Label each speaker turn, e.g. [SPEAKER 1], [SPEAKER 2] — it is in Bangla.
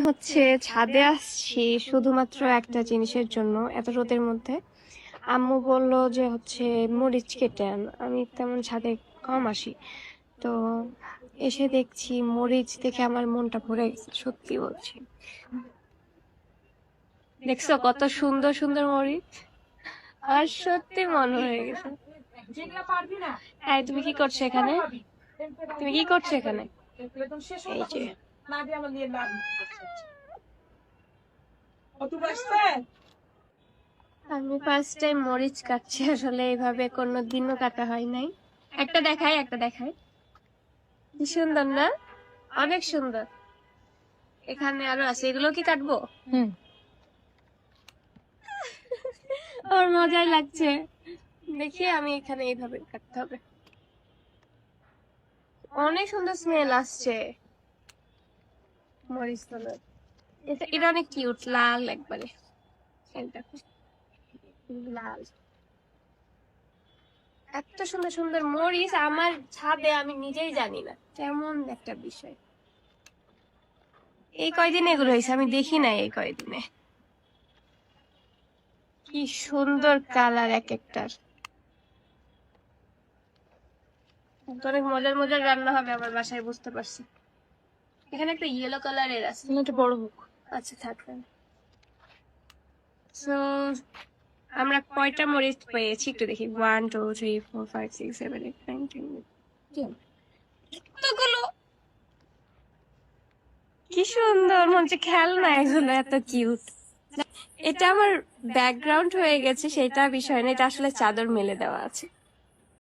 [SPEAKER 1] হচ্ছে ছাদে আসছি শুধুমাত্র একটা জিনিসের জন্য, এত রোদের মধ্যে। আম্মু বলল যে হচ্ছে মরিচ কেটে আন, আমি তেমন ছাদে কম আসি। তো এসে দেখছি মরিচ দেখে আমার মনটা ভরে গেছে, সত্যি বলছি। দেখছো কত সুন্দর সুন্দর মরিচ, আর সত্যি মন হয়ে গেছে। হ্যাঁ, তুমি কি করছো এখানে? তুমি কি করছো এখানে? এই যে আমি ফার্স্ট টাইম মরিচ কাটছি, আসলে এইভাবে কোনোদিনও কাটা হয় নাই। একটা দেখাই, একটা দেখাই। কি সুন্দর না? অনেক সুন্দর। এখানে আরো আছে, এগুলো কি কাটবো? ওর মজাই লাগছে। দেখি আমি এখানে এইভাবে কাটতে হবে। অনেক সুন্দর স্মেল আসছে মরিচ তোলার। এটা অনেক কিউট, লাল একবারে। এই দেখো, লাল। এত সুন্দর সুন্দর মরিচ আমার ছাদে, আমি নিজেই জানি না, কেমন একটা বিষয়। এই কয়দিনে এগুলো হয়েছে, আমি দেখি নাই এই কয়দিনে। কি সুন্দর কালার এক একটার। অনেক মজার মজার রান্না হবে আমার বাসায়, বুঝতে পারছি। এখানে একটা ইয়েলো কালারের আছে, একটা বড় মুখ। আচ্ছা থাকবেন। সো আমরা কয়টা মরিচ পেয়েছি একটু দেখি। 1 2 3 4 5 6 7 8 9 10। কতগুলো! কি সুন্দর, মনে হচ্ছে খেলনা এগুলো, এত কিউট। এটা আমার ব্যাকগ্রাউন্ড হয়ে গেছে, সেটা বিষয় না, এটা আসলে চাদর মেলে দেওয়া আছে।